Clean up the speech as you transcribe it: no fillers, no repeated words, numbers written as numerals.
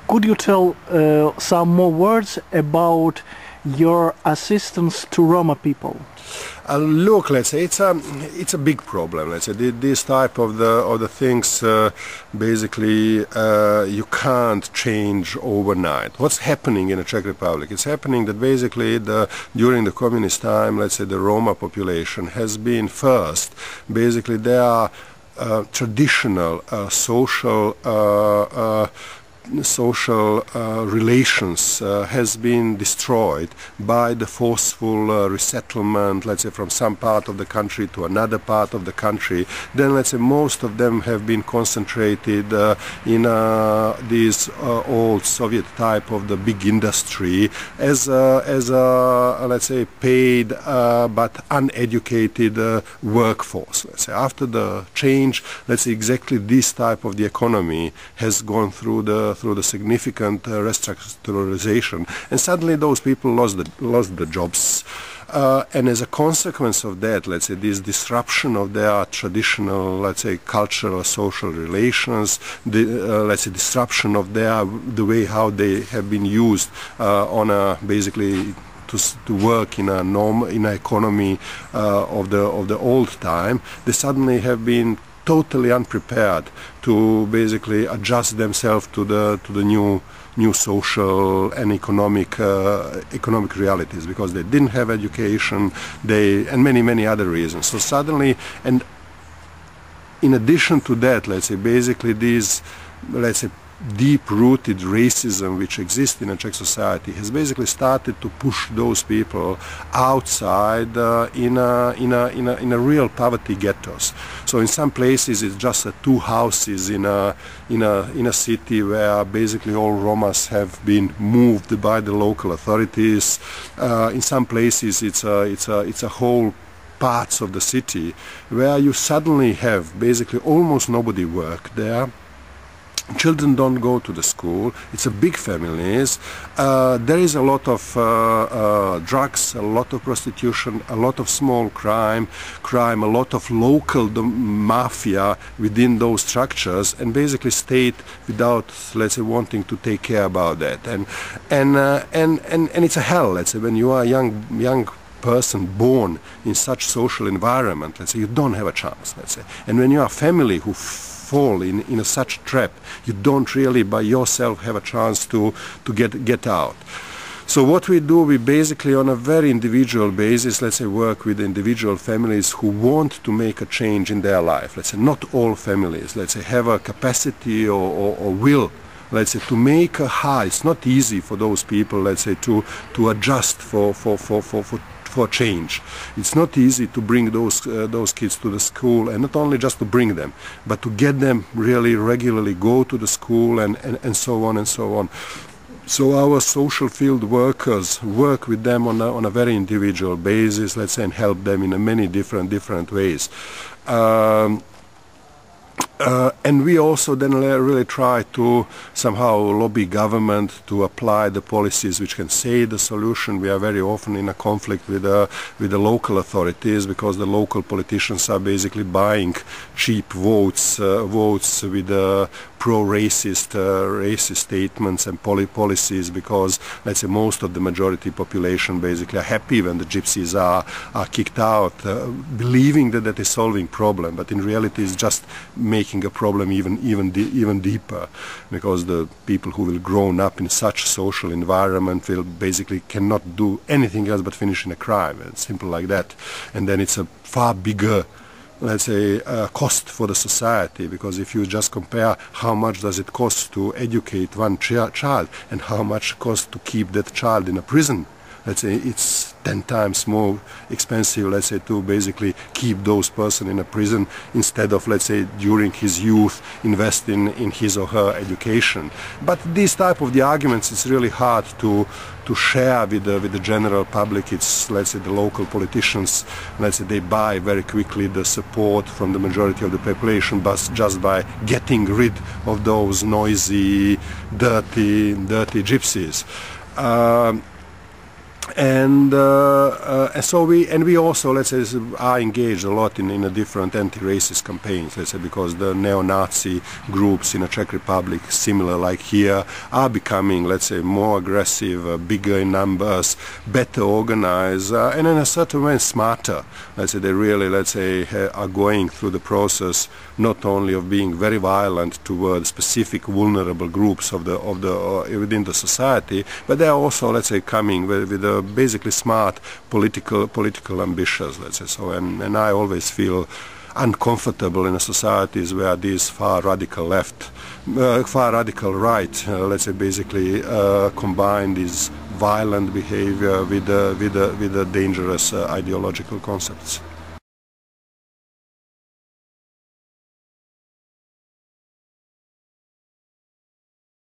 Could you tell some more words about your assistance to Roma people? Look, let's say it's a big problem. Let's say this type of the things basically you can't change overnight. What's happening in the Czech Republic? It's happening that basically during the communist time, let's say the Roma population has been first. Basically, their traditional social relations has been destroyed by the forceful resettlement, let's say from some part of the country to another part of the country. Then let's say most of them have been concentrated in these old Soviet type of the big industry as a let's say paid but uneducated workforce. Let's say after the change, let's say exactly this type of the economy has gone through the significant restructuralization, and suddenly those people lost the jobs, and as a consequence of that, let's say this disruption of their traditional, let's say cultural social relations, let's say disruption of the way how they have been used on a basically to work in an economy of the old time, they suddenly have been totally unprepared to basically adjust themselves to the new social and economic realities, because they didn't have education, and many other reasons. So suddenly, and in addition to that, let's say basically these, let's say, deep-rooted racism which exists in a Czech society has basically started to push those people outside in a real poverty ghettos. So in some places it's just two houses in a city where basically all Romas have been moved by the local authorities. In some places it's a whole parts of the city where you suddenly have basically almost nobody work there. Children don't go to the school. It's a big families. There is a lot of drugs, a lot of prostitution, a lot of small crime, a lot of local mafia within those structures, and basically state without, let's say, wanting to take care about that. And it's a hell. Let's say when you are a young person born in such social environment, let's say, you don't have a chance. Let's say, and when you are a family who fall in a such trap, you don't really by yourself have a chance to get out. So what we do, we basically on a very individual basis, let's say, work with individual families who want to make a change in their life. Let's say not all families, let's say, have a capacity or will, let's say, to make a high. It's not easy for those people, let's say, to adjust for change. It's not easy to bring those kids to the school, and not only just to bring them, but to get them really regularly go to the school and so on and so on. So our social field workers work with them on a very individual basis, let's say, and help them in many different ways. And we also then really try to somehow lobby government to apply the policies which can say the solution. We are very often in a conflict with the local authorities, because the local politicians are basically buying cheap votes with pro-racist racist statements and policies, because, let's say, most of the majority population basically are happy when the gypsies are kicked out, believing that is solving problem, but in reality it's just making a problem even deeper, because the people who will grown up in such social environment will basically cannot do anything else but finish in a crime. It's simple like that. And then it's a far bigger, let's say, cost for the society, because if you just compare how much does it cost to educate one child and how much costs to keep that child in a prison, let's say it's 10 times more expensive, let's say, to basically keep those person in a prison instead of, let's say, during his youth invest in his or her education. But these type of the arguments, it's really hard to share with the general public. It's, let's say, the local politicians, let's say, they buy very quickly the support from the majority of the population, but just by getting rid of those noisy, dirty gypsies. And so we also, let's say, are engaged a lot in a different anti-racist campaigns, let's say, because the neo-Nazi groups in the Czech Republic, similar like here, are becoming, let's say, more aggressive, bigger in numbers, better organized, and in a certain way smarter. Let's say they really, let's say, are going through the process not only of being very violent towards specific vulnerable groups within the society, but they are also, let's say, coming with a basically smart political ambitions, let's say. So, and I always feel uncomfortable in societies where these far radical right, let's say, basically combine this violent behavior with the dangerous ideological concepts.